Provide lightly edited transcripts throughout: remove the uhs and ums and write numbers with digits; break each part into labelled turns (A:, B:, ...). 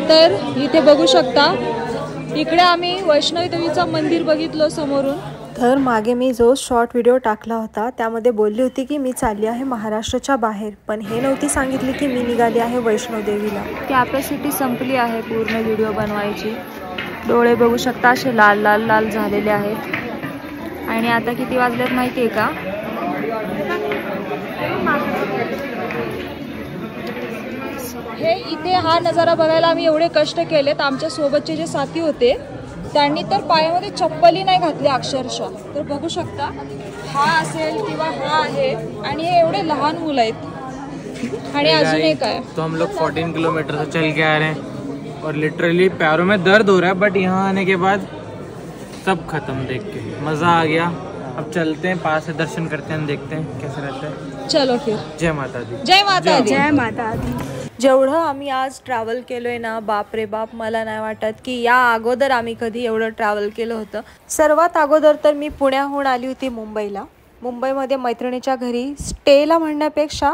A: तर इथे बघू शकता, इकडे आम्ही वैष्णवी देवीचं मंदिर बघितलं समोरून।
B: तर मागे मी जो शॉर्ट व्हिडिओ टाकला होता त्यामध्ये बोलली होती की मी चालली आहे महाराष्ट्राच्या बाहेर, पण हे नव्हती सांगितली की मी निघाली आहे वैष्णोदेवीला।
A: कॅपॅसिटी संपली आहे पूर्ण व्हिडिओ बनवायची। डोळे बघू शकता असे लाल लाल लाल झालेले आहेत। आणि आता किती वाजलेत माहिती आहे का? हे इथे हा नजारा बघायला आम्ही एवढे कष्ट केलेत। आमच्या सोबतचे जे साथी होते त्यांनी तर पायामध्ये चप्पलही नाही घातली अक्षरशः। तर बघू शकता, हा असेल किंवा हा आहे, आणि हे एवढे लहान मुलं आहेत। आणि अजून एक आहे,
C: तो हम लोग 14 किलोमीटर से चल के आ रहे हैं और लिटरली पैरों में दर्द हो रहा है, बट यहाँ आने के बाद सब खत्म। देख के मज़ा आ गया। अब चलते हैं, पास से दर्शन करते हैं, देखते हैं कैसे रहता है।
A: चलो फिर।
C: जय माता दी।
A: जय माता दी।
B: जय माता दी। जेवढं आम्ही आज ट्रॅव्हल केलोय ना, बाप रे बाप, मला नाही वाटत की या अगोदर आम्ही कधी एवढं ट्रॅव्हल केलं होतं। सर्वात अगोदर तर मी पुण्याहून आली होती मुंबईला। मुंबईमध्ये मैत्रिणीच्या घरी स्टेला म्हणण्यापेक्षा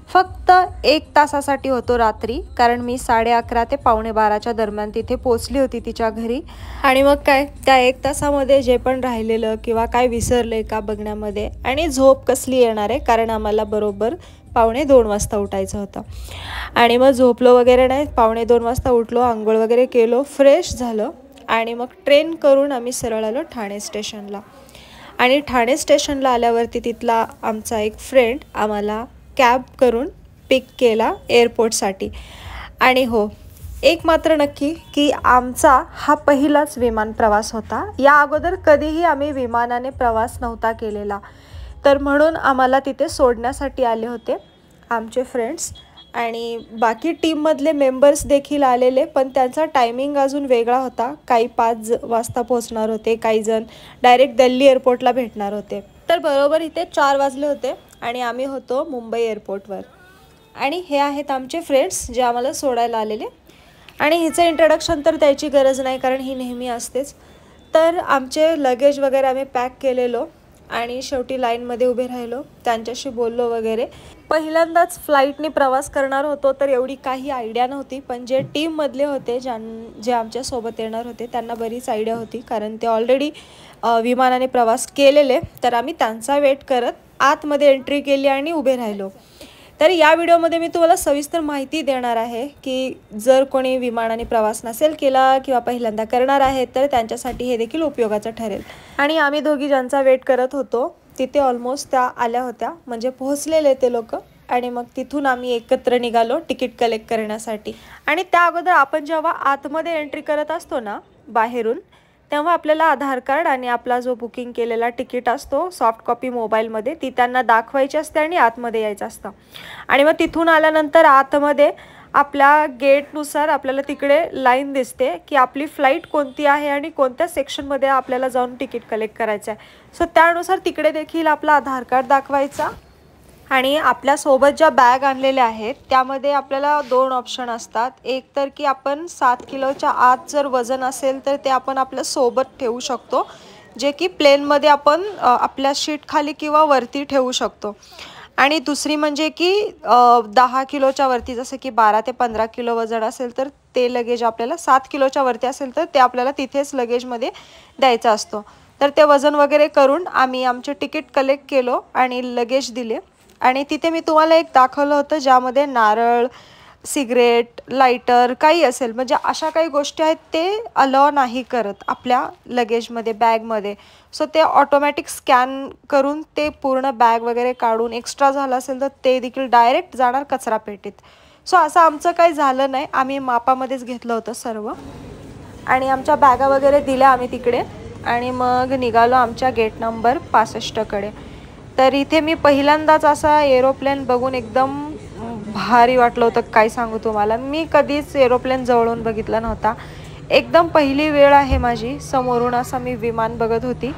B: फक्त 1 तासासाठी होतो रात्री, कारण मी 11:30 ते 11:45च्या दरम्यान तिथे पोचली होती तिच्या घरी। आणि मग काय, त्या 1 तासामध्ये जे पण राहिलेलं किंवा काय विसरले का बघण्यामध्ये, आणि झोप कसली येणार आहे, कारण आम्हाला बरोबर 1:45 वाजता उठायचं होतं। आणि मग झोपलो वगैरे नाही, 1:45 वाजता उठलो, आंघोळ वगैरे केलो, फ्रेश झालं, आणि मग ट्रेन करून आम्ही सरळ आलो ठाणे स्टेशनला। आणि ठाणे स्टेशनला आल्यावरती तिथला आमचा एक फ्रेंड आम्हाला कॅब करून पिक केला एअरपोर्टसाठी। आणि हो, एक मात्र नक्की की आमचा हा पहिलाच विमान प्रवास होता। या अगोदर कधीही आम्ही विमानाने प्रवास नव्हता केलेला, तर म्हणून आम्हाला तिथे सोडण्यासाठी आले होते आमचे फ्रेंड्स। आणि बाकी टीममधले मेंबर्स देखील आलेले, पण त्यांचा टायमिंग अजून वेगळा होता। काही 5 वाजता पोहोचणार होते, काही जण डायरेक्ट दिल्ली एअरपोर्टला भेटणार होते। तर बरोबर इथे 4 वाजले होते आणि आम्ही होतो मुंबई एअरपोर्टवर। आणि हे आहेत आमचे फ्रेंड्स जे आम्हाला सोडायला आलेले। आणि हिचं इंट्रोडक्शन तर द्यायची गरज नाही, कारण ही नेहमी असतेच। तर आमचे लगेज वगैरे आम्ही पॅक केलेलो आणि शेवटी लाईनमध्ये उभे राहिलो, त्यांच्याशी बोललो वगैरे। पहिल्यांदाच फ्लाईटने प्रवास करणार होतो, तर एवढी काही आयडिया नव्हती, पण जे टीममधले होते जे आमच्यासोबत येणार होते त्यांना बरीच आयडिया होती, कारण ते ऑलरेडी विमानाने प्रवास केलेले। तर आम्ही त्यांचा वेट करत आतमध्ये एंट्री केली आणि उभे राहिलो। तर या व्हिडिओमध्ये मी तुम्हाला सविस्तर माहिती देणार आहे की जर कोणी विमानाने प्रवास नसेल केला किंवा पहिल्यांदा करणार आहे तर त्यांच्यासाठी हे देखील उपयोगाचं ठरेल। आणि आम्ही दोघी ज्यांचा वेट करत होतो तिथे ऑलमोस्ट त्या आल्या होत्या, म्हणजे पोहोचलेले ते लोक। आणि मग तिथून आम्ही एकत्र निघालो तिकीट कलेक्ट करण्यासाठी। आणि त्या अगोदर आपण जेव्हा आतमध्ये एंट्री करत असतो ना बाहेरून, तेव्हा आपल्याला आधार कार्ड आणि आपला जो बुकिंग केलेला तिकीट असतो सॉफ्ट कॉपी मोबाईलमध्ये, ती त्यांना दाखवायची असते आणि आतमध्ये यायचं असतं। आणि मग तिथून आल्यानंतर आतमध्ये आपल्या गेटनुसार आपल्याला तिकडे लाईन दिसते की आपली फ्लाईट कोणती आहे आणि कोणत्या सेक्शनमध्ये आपल्याला जाऊन तिकीट कलेक्ट करायचं आहे। सो त्यानुसार तिकडे देखील आपला आधार कार्ड दाखवायचा। आणि आपल्यासोबत ज्या बॅग आणलेल्या आहेत त्यामध्ये आपल्याला 2 ऑप्शन असतात। एक तर की आपण 7 किलोच्या आत जर वजन असेल तर ते आपण आपल्या सोबत ठेवू शकतो, जे की प्लेनमध्ये आपण आपल्या शीट खाली किंवा वरती ठेवू शकतो। आणि दुसरी म्हणजे की 10 किलोच्या वरती, जसं की 12 ते 15 किलो वजन असेल तर ते लगेज आपल्याला, 7 किलोच्या वरती असेल तर ते आपल्याला तिथेच लगेजमध्ये द्यायचा असतो। तर ते वजन वगैरे करून आम्ही आमचे तिकीट कलेक्ट केलो आणि लगेज दिले। आणि तिथे मी तुम्हाला एक दाखवलं होतं ज्यामध्ये नारळ, सिगरेट, लायटर काही असेल, म्हणजे अशा काही गोष्टी आहेत ते अलाव नाही करत आपल्या लगेजमध्ये, बॅगमध्ये। सो ते ऑटोमॅटिक स्कॅन करून ते पूर्ण बॅग वगैरे काढून, एक्स्ट्रा झालं असेल तर ते देखील डायरेक्ट जाणार कचरा पेटीत। सो असं आमचं काही झालं नाही, आम्ही मापामध्येच घेतलं होतं सर्व। आणि आमच्या बॅगा वगैरे दिल्या आम्ही तिकडे आणि मग निघालो आमच्या गेट नंबर 65कडे। तर इथे मी पहिल्यांदाच असा एरोप्लेन बघून एकदम भारी वाटलं होतं, काय सांगू तुम्हाला। मी कधीच एरोप्लेन जवळून बघितला नव्हता, एकदम पहिली वेळ आहे माझी समोरून असं मी विमान बघत होती।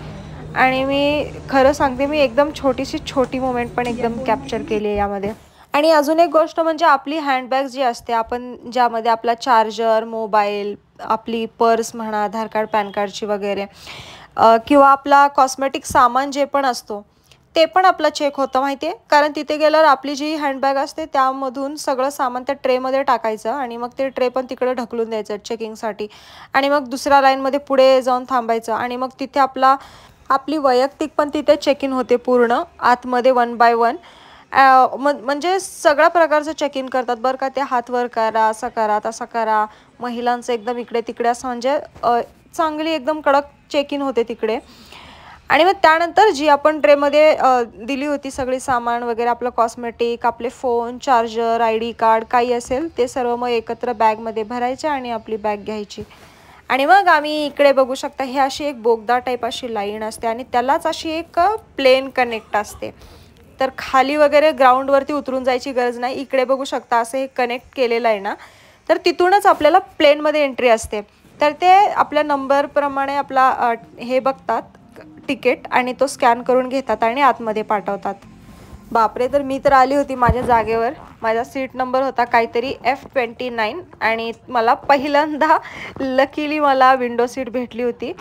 B: आणि मी खरं सांगते, मी एकदम छोटी मोमेंट पण एकदम कॅप्चर केली आहे यामध्ये। आणि अजून एक गोष्ट म्हणजे आपली हँडबॅग जी असते, आपण ज्यामध्ये आपला चार्जर, मोबाईल, आपली पर्स म्हणा, आधार कार्ड, पॅन कार्डची वगैरे, किंवा आपला कॉस्मेटिक सामान जे पण असतो ते पण आपलं चेक होतं माहिती आहे, कारण तिथे गेल्यावर आपली जी हँडबॅग असते त्यामधून सगळं सामान त्या ट्रेमध्ये टाकायचं आणि मग ते ट्रे पण तिकडे ढकलून द्यायचं चेकिंगसाठी आणि मग दुसऱ्या लाईनमध्ये पुढे जाऊन थांबायचं आणि मग तिथे आपली वैयक्तिक पण तिथे चेक इन होते पूर्ण आतमध्ये 1 बाय 1. म्हणजे सगळ्या प्रकारचं चेक इन करतात बरं का ते. हात वर करा, असं करा, तसं करा, महिलांचं एकदम इकडे तिकडे असं म्हणजे चांगली एकदम कडक चेक इन होते तिकडे. आणि मग त्यानंतर जी आपण ट्रेमध्ये दिली होती सगळी सामान वगैरे, आपलं कॉस्मेटिक, आपले फोन, चार्जर, ID कार्ड काही असेल ते सर्व मग एकत्र बॅगमध्ये भरायचे आणि आपली बॅग घ्यायची. आणि मग आम्ही इकडे बघू शकता हे अशी एक बोगदा टाईप अशी लाईन असते आणि त्यालाच अशी एक प्लेन कनेक्ट असते. तर खाली वगैरे ग्राउंडवरती उतरून जायची गरज नाही. इकडे बघू शकता असं हे कनेक्ट केलेलं आहे ना, तर तिथूनच आपल्याला प्लेनमध्ये एंट्री असते. तर ते आपल्या नंबरप्रमाणे आपला हे बघतात तिकीट आणि तो स्कॅन करून घेतात आणि आतमध्ये पाठवतात. बापरे, तर मी तर आली होती माझ्या जागेवर. माझा सीट नंबर होता काहीतरी F29 आणि मला पहिल्यांदा लकीली मला विंडो सीट भेटली होती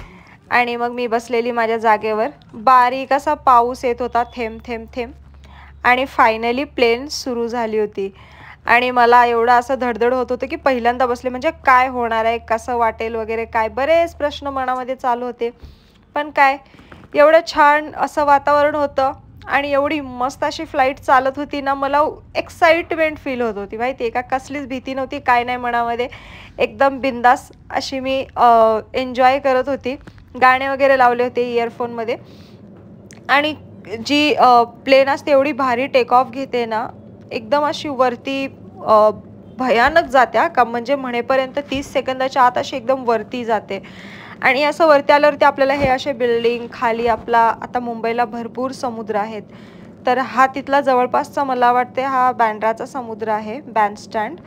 B: आणि मग मी बसलेली माझ्या जागेवर. बारीक असा पाऊस येत होता, थेंब थेंब थेंब, आणि फायनली प्लेन सुरू झाली होती. आणि मला एवढं असं धडधड होत होतं की पहिल्यांदा बसले म्हणजे काय होणार आहे, कसं वाटेल वगैरे, काय बरेच प्रश्न मनामध्ये चालू होते. पण काय, एवढं छान असं वातावरण होतं आणि एवढी मस्त अशी फ्लाईट चालत होती ना, मला एक्साइटमेंट फील होत होती माहिती आहे का. कसलीच भीती नव्हती, काय नाही मनामध्ये, एकदम बिंदास अशी मी एन्जॉय करत होती. गाणे वगैरे लावले होते इयरफोनमध्ये आणि जी प्लेन असते एवढी भारी टेक ऑफ घेते ना, एकदम अशी वरती भयानक जात्या का, म्हणजे म्हणेपर्यंत 30 सेकंदाच्या आत अशी एकदम वरती जाते. आणि असं वरती आल्यावरती आपल्याला हे असे बिल्डिंग, खाली आपला आता मुंबईला भरपूर समुद्र आहेत, तर हा तिथला जवळपासचा मला वाटते हा बँड्राचा समुद्र आहे, बँडस्टँड.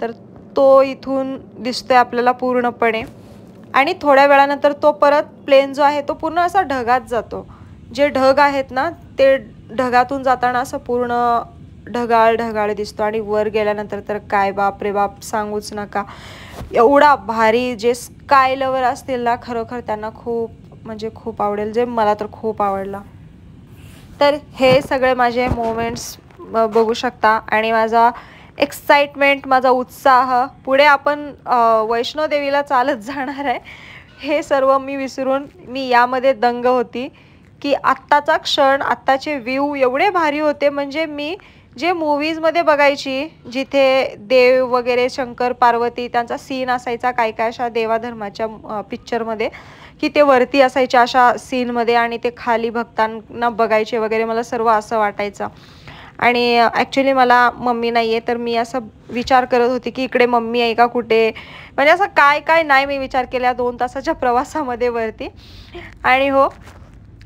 B: तर तो इथून दिसतोय आपल्याला पूर्णपणे. आणि थोड्या वेळानंतर तो परत प्लेन जो आहे तो पूर्ण असा ढगात जातो. जे ढग आहेत ना ते ढगातून जाताना असं पूर्ण ढगाळ ढगाळ दिसतो आणि वर गेल्यानंतर तर काय बाप रे बाप, सांगूच नका. एवढा भारी, जे स्काय लवर असतील ना खरोखर त्यांना खूप म्हणजे खूप आवडेल, जे मला तर खूप आवडला. तर हे सगळे माझे मोमेंट्स बघू शकता आणि माझा एक्साइटमेंट, माझा उत्साह. पुढे आपण वैष्णोदेवीला चालत जाणार आहे, हे सर्व मी विसरून मी यामध्ये दंग होती की आत्ताचा क्षण, आत्ताचे व्ह्यू एवढे भारी होते. म्हणजे मी जे मूवीजमध्ये बघायची, जिथे देव वगैरे, शंकर पार्वती त्यांचा सीन असायचा काय काय अशा देवाधर्माच्या पिक्चरमध्ये, की ते वरती असायचे अशा सीनमध्ये आणि ते खाली भक्तांना बघायचे वगैरे, मला सर्व असं वाटायचं. आणि ॲक्च्युली मला मम्मी नाही आहे, तर मी असं विचार करत होती की इकडे मम्मी आहे का कुठे, म्हणजे असं काय काय नाही मी विचार केला 2 तासाच्या प्रवासामध्ये वरती. आणि हो,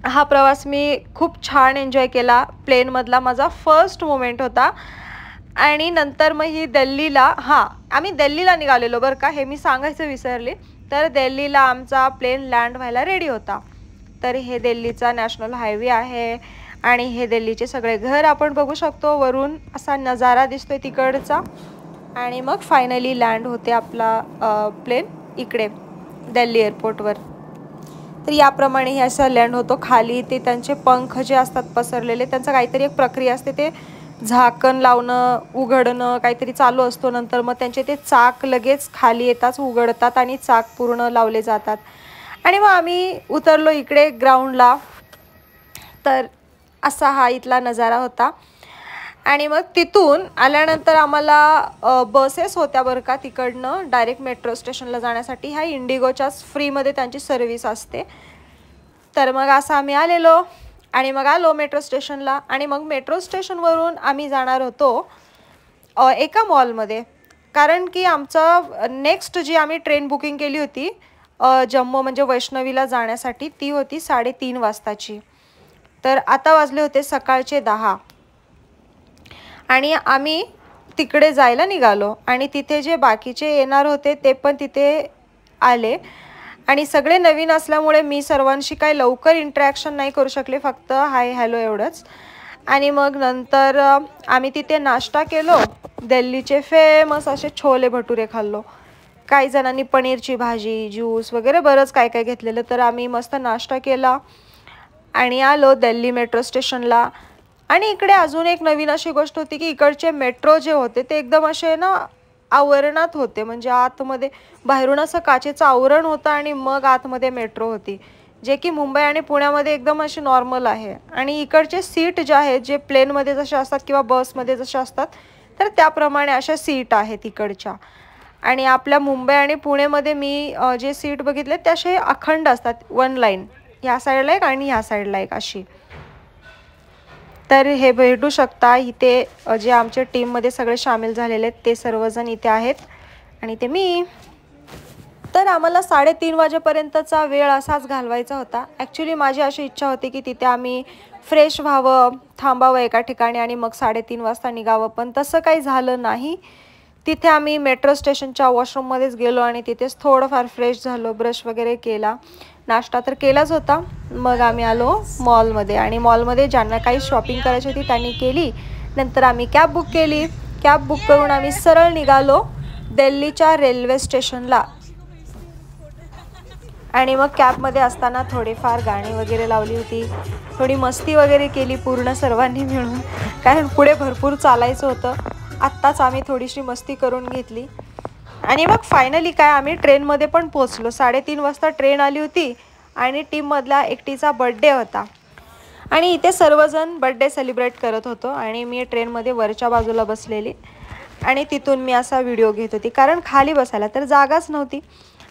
B: हा प्रवास मी खूप छान एन्जॉय केला. प्लेनमधला माझा फर्स्ट मोमेंट होता. आणि नंतर मग ही दिल्लीला, आम्ही दिल्लीला निघालेलो बरं का, हे मी सांगायचं विसरले. तर दिल्लीला आमचा प्लेन लँड व्हायला रेडी होता. तर हे दिल्लीचा नॅशनल हायवे आहे आणि हे दिल्लीचे सगळे घर आपण बघू शकतो वरून, असा नजारा दिसतोय तिकडचा. आणि मग फायनली लँड होते आपला प्लेन इकडे दिल्ली एअरपोर्टवर. तर याप्रमाणे हे असं लँड होतो. खाली ते त्यांचे पंख जे असतात पसरलेले, त्यांचं काहीतरी एक प्रक्रिया असते, ते झाकण लावणं उघडणं काहीतरी चालू असतो. नंतर मग त्यांचे ते चाक लगेच खाली येताच उघडतात आणि चाक पूर्ण लावले जातात. आणि मग आम्ही उतरलो इकडे ग्राउंडला. तर असा हा इथला नजारा होता. आणि मग तिथून आल्यानंतर आम्हाला बसेस होत्या बरं का तिकडनं डायरेक्ट मेट्रो स्टेशनला जाण्यासाठी. ह्या इंडिगोच्याच फ्रीमध्ये त्यांची सर्व्हिस असते. तर मग असं आम्ही आलेलो आणि मग आलो मेट्रो स्टेशनला. आणि मग मेट्रो स्टेशनवरून आम्ही जाणार होतो एका मॉलमध्ये, कारण की आमचं नेक्स्ट जी आम्ही ट्रेन बुकिंग केली होती जम्मू म्हणजे वैष्णवीला जाण्यासाठी, ती होती 3:30 वाजताची. तर आता वाजले होते सकाळचे 10 आणि आम्ही तिकडे जायला निघालो. आणि तिथे जे बाकीचे येणार होते ते पण तिथे आले. आणि सगळे नवीन असल्यामुळे मी सर्वांशी काही लवकर इंटरॅक्शन नाही करू शकले, फक्त हाय हॅलो एवढंच. आणि मग नंतर आम्ही तिथे नाश्ता केलो. दिल्लीचे फेमस असे छोले भटुरे खाल्लो. काही जणांनी पनीरची भाजी, ज्यूस वगैरे बरंच काय काय घेतलेलं. तर आम्ही मस्त नाश्ता केला आणि आलो दिल्ली मेट्रो स्टेशनला. आणि इकडे अजून एक नवीन अशी गोष्ट होती की इकडचे मेट्रो जे होते ते एकदम असे ना आवरणात होते, म्हणजे आतमध्ये बाहेरून असं काचेचं आवरण होतं आणि मग आतमध्ये मेट्रो होती, जे की मुंबई आणि पुण्यामध्ये एकदम अशी नॉर्मल आहे. आणि इकडचे सीट जे आहेत जे प्लेनमध्ये जसे असतात किंवा बसमध्ये जसे असतात तर त्याप्रमाणे अशा सीट आहेत इकडच्या. आणि आपल्या मुंबई आणि पुणेमध्ये मी जे सीट बघितले ते असे अखंड असतात, वन लाईन, ह्या साईडला एक आणि ह्या साईडला एक अशी. तर हे भेटू शकता इथे जे आमच्या टीममध्ये सगळे सामील झालेले आहेत ते सर्वजण इथे आहेत आणि ते मी. तर आम्हाला 3:30 वाजेपर्यंतचा वेळ असाच घालवायचा होता. ॲक्च्युली माझी अशी इच्छा होती की तिथे आम्ही फ्रेश व्हावं, थांबावं एका ठिकाणी आणि मग 3:30 वाजता निघावं, पण तसं काही झालं नाही. तिथे आम्ही मेट्रो स्टेशनच्या वॉशरूममध्येच गेलो आणि तिथेच थोडंफार फ्रेश झालो, ब्रश वगैरे केला, नाश्ता तर केलाच होता. मग आम्ही आलो मॉलमध्ये आणि मॉलमध्ये ज्यांना काही शॉपिंग करायची होती त्यांनी केली. नंतर आम्ही कॅब बुक केली. कॅब बुक करून आम्ही सरळ निघालो दिल्लीच्या रेल्वे स्टेशनला. आणि मग कॅबमध्ये असताना थोडेफार गाणी वगैरे लावली होती, थोडी मस्ती वगैरे केली पूर्ण सर्वांनी मिळून, कारण पुढे भरपूर चालायचं होतं. आत्ताच आम्ही थोडीशी मस्ती करून घेतली. आणि मग फायनली काय आम्ही ट्रेनमध्ये पण पोचलो. 3:30 वाजता ट्रेन आली होती आणि टीममधला एकटीचा बड्डे होता आणि इथे सर्वजण बड्डे सेलिब्रेट करत होतो. आणि मी ट्रेनमध्ये वरच्या बाजूला बसलेली आणि तिथून मी असा व्हिडिओ घेत होती, कारण खाली बसायला तर जागाच नव्हती.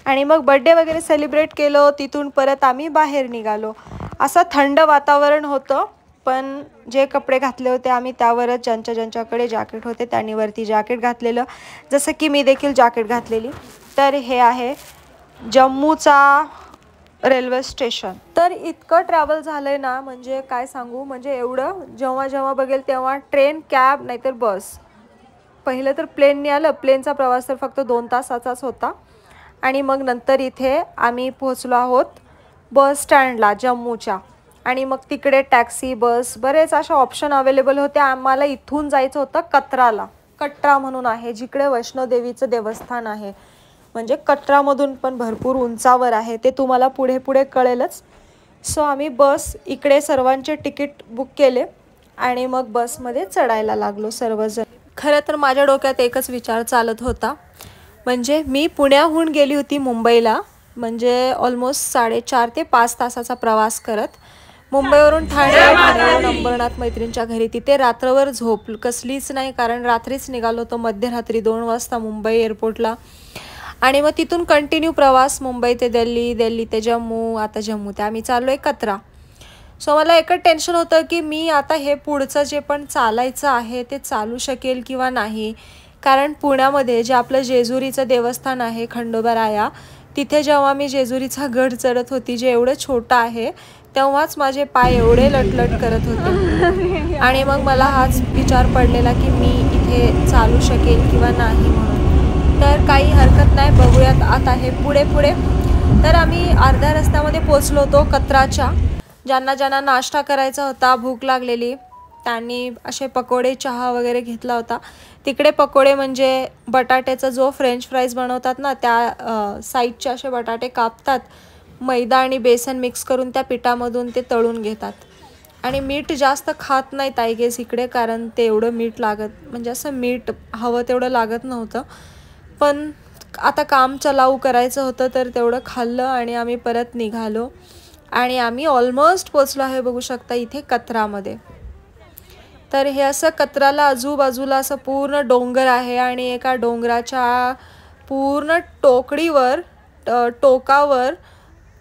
B: आणि मग बड्डे वगैरे सेलिब्रेट केलं. तिथून परत आम्ही बाहेर निघालो. असं थंड वातावरण होतं, पण जे कपडे घातले होते आम्ही त्यावरच, ज्यांच्याकडे जॅकेट होते त्यांनी वरती जॅकेट घातलेलं, जसं की मी देखील जॅकेट घातलेली. तर हे आहे जम्मूचा रेल्वे स्टेशन. तर इतकं ट्रॅव्हल झालं आहे ना, म्हणजे काय सांगू, म्हणजे एवढं जेव्हा बघेल तेव्हा ट्रेन, कॅब नाहीतर बस. पहिलं तर प्लेनने आलं, प्लेनचा प्रवास तर फक्त 2 तासाचाच होता. आणि मग नंतर इथे आम्ही पोहोचलो आहोत बस स्टँडला जम्मूच्या. आणि मग तिकडे टॅक्सी, बस, बरेच असे ऑप्शन अवेलेबल होते. आम्हाला इथून जायचं होतं कटराला. कटरा म्हणून आहे जिकडे वैष्णोदेवीचं देवस्थान आहे, म्हणजे कटरामधून पण भरपूर उंचावर आहे, ते तुम्हाला पुढे कळेलच. सो आम्ही बस इकडे सर्वांचे तिकीट बुक केले आणि मग बसमध्ये चढायला लागलो सर्वजण. खरं तर माझ्या डोक्यात एकच विचार चालत होता, म्हणजे मी पुण्याहून गेली होती मुंबईला, म्हणजे ऑलमोस्ट 4.5 ते 5 तासाचा प्रवास करत. मुंबईवरून ठाण्यावरून अंबरनाथ मैत्रिणीच्या घरी. तिथे रात्रभर झोप कसलीच नाही, कारण रात्रीच निघालो होतो मध्यरात्री 2 वाजता मुंबई एअरपोर्टला. आणि मग तिथून कंटिन्यू प्रवास मुंबई ते दिल्ली, दिल्ली ते जम्मू, आता जम्मू ते आम्ही चाललो आहे कटरा. सो मला एकच टेन्शन होतं की मी आता हे पुढचं जे पण चालायचं आहे ते चालू शकेल किंवा नाही. कारण पुण्यामध्ये जे आपलं जेजुरीचं देवस्थान आहे खंडोबाराया, तिथे जेव्हा मी जेजुरीचा गड चढत होती, जे एवढं छोटं आहे, तेव्हाच माझे पाय एवढे लटलट करत होते. आणि मग मला हाच विचार पडलेला की मी इथे चालू शकेल किंवा नाही म्हणून. तर काही हरकत नाही, बघूयात आता हे पुढे. तर आम्ही अर्ध्या रस्त्यामध्ये पोचलो होतो कटराच्या. ज्यांना नाश्ता करायचा होता, भूक लागलेली, त्यांनी असे पकोडे, चहा वगैरे घेतला होता. तिकडे पकोडे म्हणजे बटाट्याचा जो फ्रेंच फ्राईज बनवतात ना, त्या साईडचे असे बटाटे कापतात, मैदा आणि बेसन मिक्स करून त्या पिठामधून ते तळून घेतात. आणि मीठ जास्त खात नाहीत आय गेस इकडे, कारण ते एवढं मीठ लागत, म्हणजे असं मीठ हवं तेवढं लागत नव्हतं. पण आता काम चलाऊ करायचं होतं तर तेवढं खाल्लं आणि आम्ही परत निघालो. आणि आम्ही ऑलमोस्ट पोचलो आहे, बघू शकता इथे कटरामध्ये. तर हे असं कटराला आजूबाजूला असं पूर्ण डोंगर आहे आणि एका डोंगराच्या पूर्ण टोकावर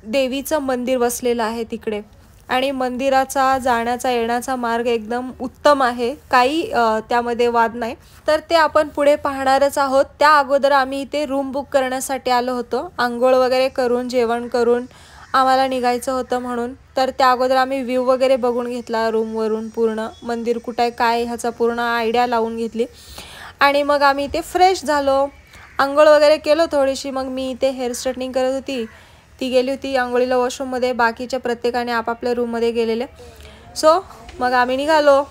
B: देवीचं मंदिर वसलेलं आहे तिकडे. आणि मंदिराचा जाण्याचा येण्याचा मार्ग एकदम उत्तम आहे, काही त्यामध्ये वाद नाही. तर ते आपण पुढे पाहणारच आहोत. त्या अगोदर आम्ही इथे रूम बुक करण्यासाठी आलो होतो, आंघोळ वगैरे करून, जेवण करून आम्हाला निघायचं होतं म्हणून. तर त्या अगोदर आम्ही व्ह्यू वगैरे बघून घेतला रूमवरून, पूर्ण मंदिर कुठं आहे काय ह्याचा पूर्ण आयडिया लावून घेतली. आणि मग आम्ही इथे फ्रेश झालो, आंघोळ वगैरे केलं थोडीशी. मग मी इथे हेअर स्ट्रेटनिंग करत होती, ती गेली होती आंघोळीला वॉशरूममध्ये, बाकीच्या प्रत्येकाने आपापल्या रूममध्ये गेलेले. सो मग आम्ही निघालो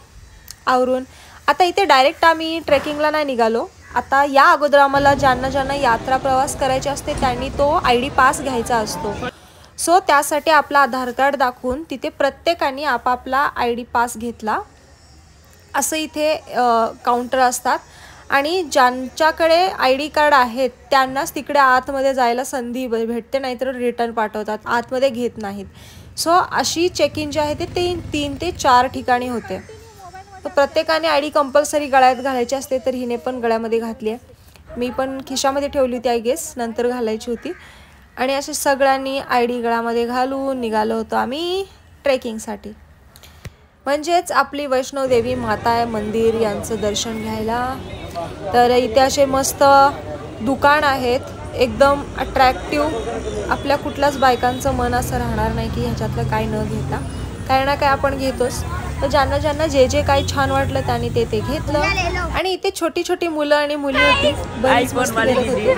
B: आवरून. आता इथे डायरेक्ट आम्ही ट्रेकिंगला नाही निघालो. आता या अगोदर आम्हाला ज्यांना यात्रा प्रवास करायचे असते त्यांनी तो ID पास घ्यायचा असतो. सो त्यासाठी आपला आधार कार्ड दाखवून तिथे प्रत्येकाने आपापला ID पास घेतला. असं इथे काउंटर असतात आणि ज्यांच्याकडे ID कार्ड आहेत त्यांनाच तिकडे आतमध्ये जायला संधी भेटते, नाहीतर रिटर्न पाठवतात, आतमध्ये घेत नाहीत. सो अशी चेक इन जी आहे ते 3 ते 4 ठिकाणी होते. तर प्रत्येकाने ID कंपल्सरी गळ्यात घालायची असते, तर हिने पण गळ्यामध्ये घातली आहे. मी पण खिशामध्ये ठेवली होती आय गेस, नंतर घालायची होती. आणि असे सगळ्यांनी ID गळ्यामध्ये घालून निघालो होतो आम्ही ट्रेकिंगसाठी. म्हणजेच आपली वैष्णोदेवी माता मंदिर यांचं दर्शन घ्यायला. तर इथे असे मस्त दुकान आहेत, एकदम अट्रॅक्टिव्ह. आपल्या कुठल्याच बायकांचं मन असं राहणार नाही की ह्याच्यातलं काय न घेता, काही ना काय आपण घेतोच. तर ज्यांना ज्यांना जे काही छान वाटलं त्यांनी ते घेतलं. आणि इथे छोटी छोटी मुलं आणि मुली होती, बरीच मस्ती करत होती.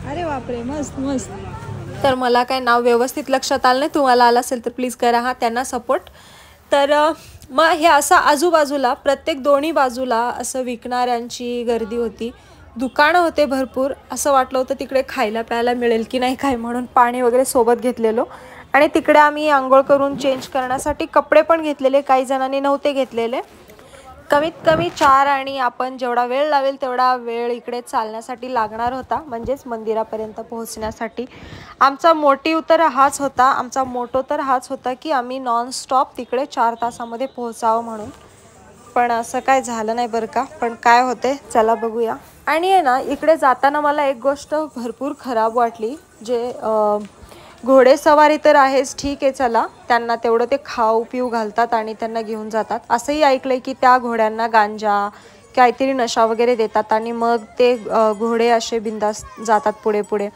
A: अरे बापरे, मस्त मस्त.
B: तर मला काय नाव व्यवस्थित लक्षात आलं नाही, तुम्हाला आलं असेल तर प्लीज करा हा त्यांना सपोर्ट. तर मग हे असं आजूबाजूला प्रत्येक दोन्ही बाजूला असं विकणाऱ्यांची गर्दी होती, दुकानं होते भरपूर. असं वाटलं होतं तिकडे खायला प्यायला मिळेल की नाही काय, म्हणून पाणी वगैरे सोबत घेतलेलो. आणि तिकडे आम्ही आंघोळ करून चेंज करण्यासाठी कपडे पण घेतलेले, काही जणांनी नव्हते घेतलेले. कमीत कमी 4 आणि आपण जेवढा वेळ लावेल तेवढा वेळ इकडे चालण्यासाठी लागणार होता, म्हणजेच मंदिरापर्यंत पोहोचण्यासाठी. आमचा मोटिव्ह तर हाच होता, आमचा मोटो तर हाच होता की आम्ही नॉनस्टॉप तिकडे 4 तासामध्ये पोहोचावं म्हणून. पण असं काय झालं नाही बरं का. पण काय होते चला बघूया. आणि आहे ना, इकडे जाताना मला एक गोष्ट भरपूर खराब वाटली. जे घोडेसवारी तर आहेच, ठीक आहे चला, त्यांना तेवढं ते खाऊ पिऊ घालतात आणि त्यांना घेऊन जातात. असंही ऐकलंय की त्या घोड्यांना गांजा काहीतरी नशा वगैरे देतात आणि मग ते घोडे असे बिंदास जातात पुढे पुढे.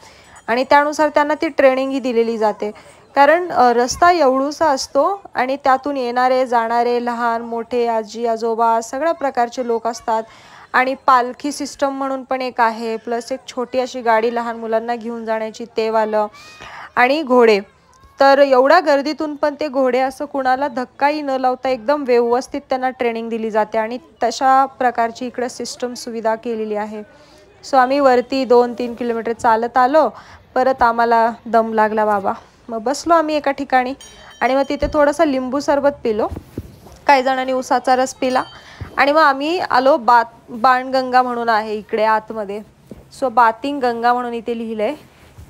B: आणि त्यानुसार त्यांना ती ट्रेनिंगही दिलेली जाते. कारण रस्ता एवढूसा असतो आणि त्यातून येणारे जाणारे लहान मोठे आजी आजोबा सगळ्या प्रकारचे लोक असतात. आणि पालखी सिस्टम म्हणून पण एक आहे, प्लस एक छोटी अशी गाडी लहान मुलांना घेऊन जाण्याची ते वालं. आणि घोडे तर एवढ्या गर्दीतून पण ते घोडे असं कुणाला धक्काही न लावता एकदम व्यवस्थित त्यांना ट्रेनिंग दिली जाते. आणि तशा प्रकारची इकडे सिस्टम सुविधा केलेली आहे. सो आम्ही वरती 2-3 किलोमीटर चालत आलो. परत आम्हाला दम लागला बाबा, मग बसलो आम्ही एका ठिकाणी. आणि मग तिथे थोडंसं लिंबू सरबत पिलो, काही जणांनी उसाचा रस पिला. आणि मग आम्ही आलो बाणगंगा म्हणून आहे इकडे आतमध्ये. सो बातिंग गंगा म्हणून इथे लिहिलं आहे.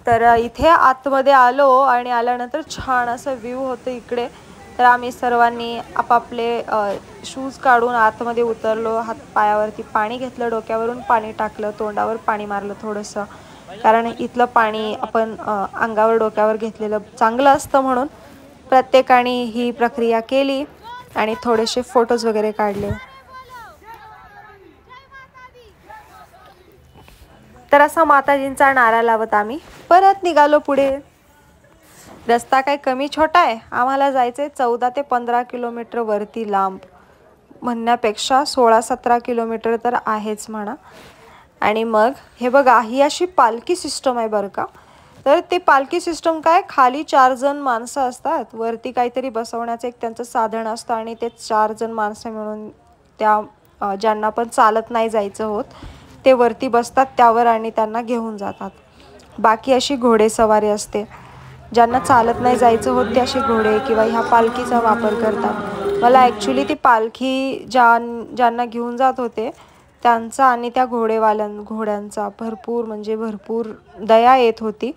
B: तर इथे आतमध्ये आलो आणि आल्यानंतर छान असं व्ह्यू होतं इकडे. तर आम्ही सर्वांनी आपापले शूज काढून आतमध्ये उतरलो. हात पायावरती पाणी घेतलं, डोक्यावरून पाणी टाकलं, तोंडावर पाणी मारलं थोडंसं, कारण इथलं पाणी आपण अंगावर डोक्यावर घेतलेलं चांगलं असतं म्हणून. प्रत्येकाने ही प्रक्रिया केली आणि थोडेसे फोटोज वगैरे काढले. तर असा माताजींचा नारा लावत आम्ही परत निघालो पुढे. रस्ता काय कमी छोटा आहे, आम्हाला जायचंय 14 ते 15 किलोमीटर वरती लांब, म्हणण्यापेक्षा 16-17 किलोमीटर तर आहेच म्हणा. आणि मग हे बघा, ही अशी पालखी सिस्टम आहे बरं का. तर ते पालखी सिस्टम काय, खाली 4 जण माणसं असतात, वरती काहीतरी बसवण्याचं एक त्यांचं साधन असतं आणि ते 4 जण माणसं मिळून त्या ज्यांना पण चालत नाही जायचं होत ते वरती बसतात त्यावर आणि त्यांना घेऊन जातात. बाकी अशी घोडेसवारी असते. ज्यांना चालत नाही जायचं होत ते असे घोडे किंवा ह्या पालखीचा वापर करतात. मला ॲक्च्युली ती पालखी ज्यांना घेऊन जात होते त्यांचा आणि त्या घोड्यांचा भरपूर दया येत होती.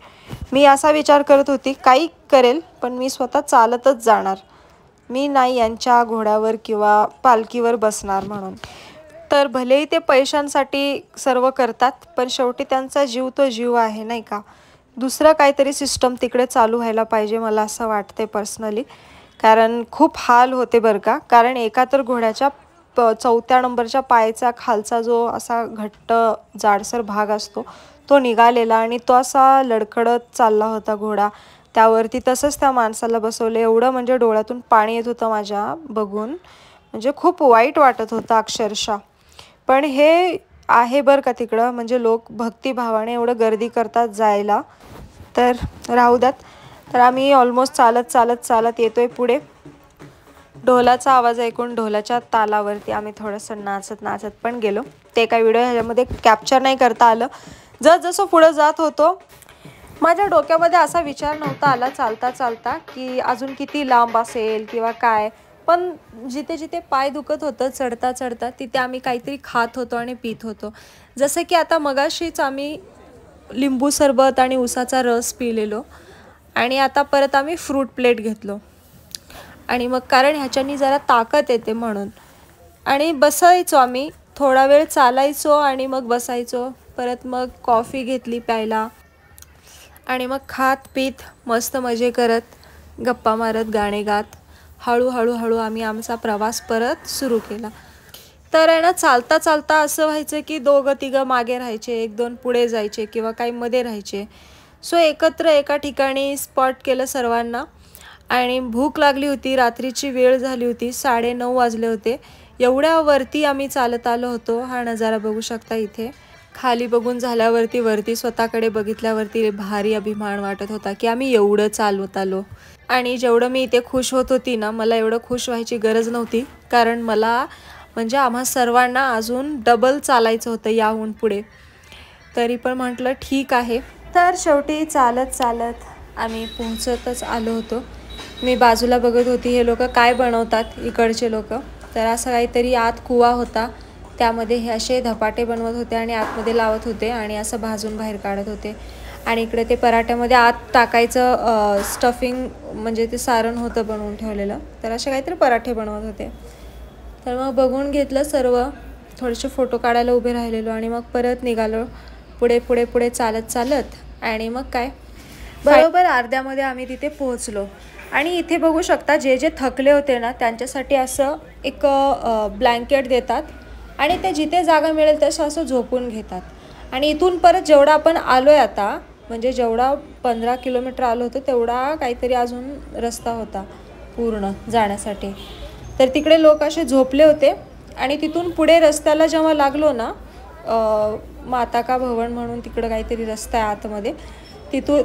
B: मी असा विचार करत होती काही करेल पण मी स्वतः चालतच जाणार, मी नाही यांच्या घोड्यावर किंवा पालखीवर बसणार म्हणून. तर भलेही ते पैशांसाठी सर्व करतात पण शेवटी त्यांचा जीव तो जीव आहे नाही का. दुसरं काहीतरी सिस्टम तिकडे चालू व्हायला पाहिजे मला असं वाटते पर्सनली. कारण खूप हाल होते बरं का. कारण एका तर घोड्याच्या 4थ्या नंबरच्या पायाचा खालचा जो असा घट्ट जाडसर भाग असतो तो निघालेला आणि तो असा लडखडत चालला होता घोडा. त्यावरती तसंच त्या माणसाला बसवलं. एवढं म्हणजे डोळ्यातून पाणी येत होतं माझ्या बघून, म्हणजे खूप वाईट वाटत होतं अक्षरशः. पण हे आहे बरं का तिकडं, म्हणजे लोक भक्तिभावाने एवढं गर्दी करतात जायला, तर राहू द्यात. तर आम्ही ऑलमोस्ट चालत येतोय पुढे. ढोलाचा आवाज ऐकून ढोलाच्या तालावरती आम्ही थोडंसं नाचत नाचत पण गेलो. ते काही व्हिडिओ ह्याच्यामध्ये कॅप्चर नाही करता आलं. जसं पुढं जात होतो माझ्या डोक्यामध्ये असा विचार नव्हता आला चालता चालता की अजून किती लांब असेल किंवा काय, पण जिथे जिथे पाय दुखत होतं चढता चढता तिथे आम्ही काहीतरी खात होतो आणि पित होतो. जसं की आता मगाशीच आम्ही लिंबू सरबत आणि उसाचा रस पिलेलो आणि आता परत आम्ही फ्रूट प्लेट घेतलो आणि मग कारण ह्याच्यानी जरा ताकद येते म्हणून. आणि बसायचो आम्ही थोडा वेळ, चालायचो आणि मग बसायचो. परत मग कॉफी घेतली प्यायला आणि मग खात पीत मस्त मजे करत गप्पा मारत गाणे गात हळूहळू आम्ही आमचा प्रवास परत सुरू केला. तर आहे ना चालता चालता असं व्हायचं की दोघं तिघं मागे राहायचे, एक दोन पुढे जायचे किंवा काही मध्ये राहायचे. सो एकत्र एका ठिकाणी स्पॉट केलं सर्वांना आणि भूक लागली होती. रात्रीची वेळ झाली होती, 9:30 वाजले होते. एवढ्यावरती आम्ही चालत आलो होतो. हा नजारा बघू शकता इथे. खाली बघून झाल्यावरती वरती स्वतःकडे बघितल्यावरती भारी अभिमान वाटत होता की आम्ही एवढं चालवत आलो. आणि जेवढं मी इथे खुश होत होती ना, मला एवढं खुश व्हायची गरज नव्हती, कारण मला म्हणजे आम्हा सर्वांना अजून डबल चालायचं होतं याहून पुढे. तरी पण म्हटलं ठीक आहे. तर शेवटी चालत चालत आम्ही पोहोचतच आलो होतो. मी बाजूला बघत होती हे लोक काय बनवतात इकडचे लोक. तर असं काहीतरी आत कुवा होता, त्यामध्ये हे असे धपाटे बनवत होते आणि आतमध्ये लावत होते आणि असं भाजून बाहेर काढत होते. आणि इकडे ते पराठ्यामध्ये आत टाकायचं स्टफिंग म्हणजे ते सारण होतं बनवून ठेवलेलं. तर असे काहीतरी पराठे बनवत होते. तर मग बघून घेतलं सर्व, थोडेसे फोटो काढायला उभे राहिलेलो आणि मग परत निघालो पुढे पुढे पुढे चालत चालत. आणि मग काय बरोबर अर्ध्यामध्ये आम्ही तिथे पोहोचलो. आणि इथे बघू शकता जे जे थकले होते ना त्यांच्यासाठी असं एक ब्लँकेट देतात आणि ते जिथे जागा मिळेल तसं असं झोपून घेतात. आणि इथून परत जेवढा आपण आलो आहे आता, म्हणजे जेवढा 15 किलोमीटर आलो होतो तेवढा काहीतरी अजून रस्ता होता पूर्ण जाण्यासाठी. तर तिकडे लोक असे झोपले होते आणि तिथून पुढे रस्त्याला जेव्हा लागलो ना, माता का भवन म्हणून तिकडं काहीतरी रस्ता आहे आतमध्ये,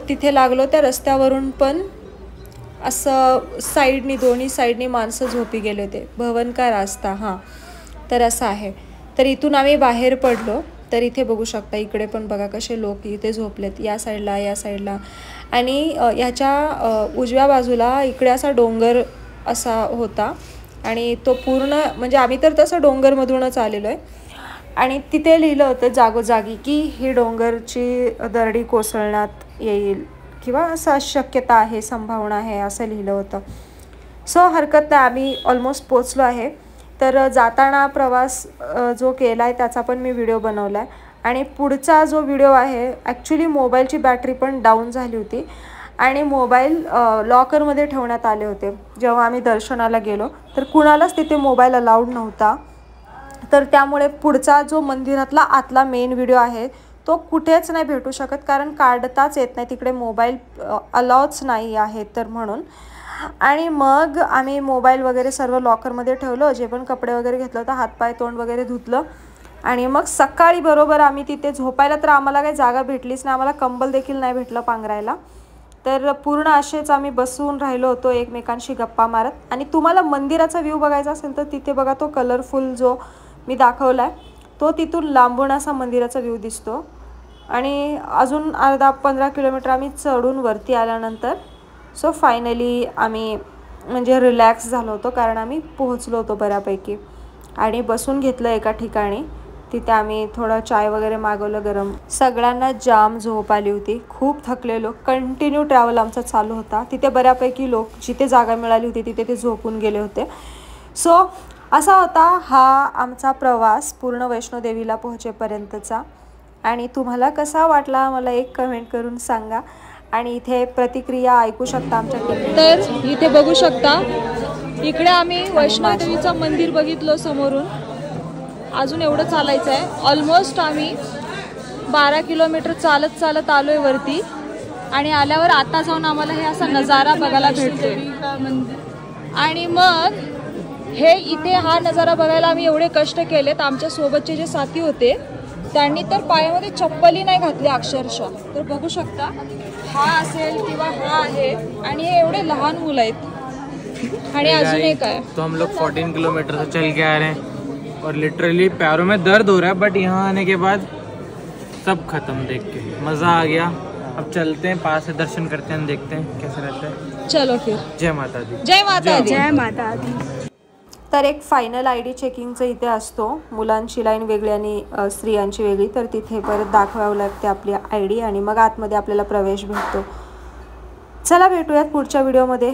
B: तिथे लागलो. त्या रस्त्यावरून पण असं साईडनी दोन्ही साईडनी माणसं झोपी गेले होते. भवन का रास्ता, हां तर असं आहे. तर इथून आम्ही बाहेर पडलो. तर इथे बघू शकता इकडे पण बघा कसे लोक इथे झोपलेत, या साईडला. आणि ह्याच्या उजव्या बाजूला इकडे असा डोंगर असा होता आणि तो पूर्ण म्हणजे आम्ही तर तसं डोंगरमधूनच आलेलो आहे. आणि तिथे लिहिलं होतं जागोजागी की ही डोंगरची दरडी कोसळण्यात येईल किंवा असं शक्यता आहे, संभावना आहे, असं लिहिलं होतं. सो हरकत नाही, आम्ही ऑलमोस्ट पोचलो आहे. तर जाताना प्रवास जो केला आहे त्याचा पण मी व्हिडिओ बनवला आहे. आणि पुढचा जो व्हिडिओ आहे, ॲक्च्युली मोबाईलची बॅटरी पण डाऊन झाली होती आणि मोबाईल लॉकरमध्ये ठेवण्यात आले होते. जेव्हा आम्ही दर्शनाला गेलो तर कुणालाच तिथे मोबाईल अलाउड नव्हता. तर त्यामुळे पुढचा जो मंदिरातला आतला मेन व्हिडिओ आहे तो कुठेच नाही भेटू शकत, कारण काढताच येत नाही, तिकडे मोबाईल अलाउच नाही आहे तर म्हणून. आणि मग आम्ही मोबाईल वगैरे सर्व लॉकरमध्ये ठेवलं, जे पण कपडे वगैरे घेतलं होतं, हातपाय तोंड वगैरे धुतलं. आणि मग सकाळी बरोबर आम्ही तिथे झोपायला तर आम्हाला काही जागा भेटलीच नाही, आम्हाला कंबल देखील नाही भेटलं पांघरायला. तर पूर्ण असेच आम्ही बसून राहिलो होतो एकमेकांशी गप्पा मारत. आणि तुम्हाला मंदिराचा व्ह्यू बघायचा असेल तर तिथे बघा, तो कलरफुल जो मी दाखवला आहे तो तिथून लांबून असा मंदिराचा व्ह्यू दिसतो. आणि अजून 10-15 किलोमीटर आम्ही चढून वरती आल्यानंतर सो फायनली आम्ही म्हणजे रिलॅक्स झालो होतो, कारण आम्ही पोहोचलो होतो बऱ्यापैकी. आणि बसून घेतलं एका ठिकाणी. तिथे आम्ही थोडं चाय वगैरे मागवलं गरम. सगळ्यांना जाम झोप आली होती, खूप थकलेलो. कंटिन्यू ट्रॅव्हल आमचा चालू होता. तिथे बऱ्यापैकी लोक जिथे जागा मिळाली होती तिथे ते झोपून गेले होते. सो असा होता हा आमचा प्रवास पूर्ण वैष्णोदेवीला पोहोचेपर्यंतचा. आणि तुम्हाला कसा वाटला मला एक कमेंट करून सांगा. आणि इथे प्रतिक्रिया ऐकू शकता आमच्या.
A: तर इथे बघू शकता इकडे आम्ही वैष्णोदेवीचं मंदिर बघितलं समोरून. अजून एवढं चालायचं आहे. ऑलमोस्ट आम्ही 12 किलोमीटर चालत चालत आलो आहे वरती. आणि आल्यावर आता जाऊन आम्हाला हे असा नजारा बघायला भेटतोय. आणि मग हे इथे हा नजारा बघायला आम्ही एवढे कष्ट केलेत. आमच्या सोबतचे जे साथी होते त्यांनी तर पायामध्ये चप्पलही नाही घातली अक्षरशः. तर बघू शकता हा असेल किंवा हा आहे आणि हे एवढे लहान मुलं आहेत. आणि अजून एक आहे
C: तो हम लोग 14 किलोमीटर से चल के आ रहे हैं और लिटरली पैरों में दर्द हो रहा है, बट यहाँ आने के बाद सब खत्म देख के मज़ा आ गया। अब चलते हैं पास से दर्शन करते हैं, देखते हैं कैसे रहता है।
A: चलो फिर।
C: जय माता दी।
A: जय माता दी।
B: जय माता दी। तर एक फायनल ID चेकिंगचं इथे असतो, मुलांची लाईन वेगळी आणि स्त्रियांची वेगळी, तर तिथे परत दाखवावं लागते आपली ID आणि मग आतमध्ये आपल्याला प्रवेश भेटतो। चला भेटूयात पुढच्या व्हिडिओमध्ये।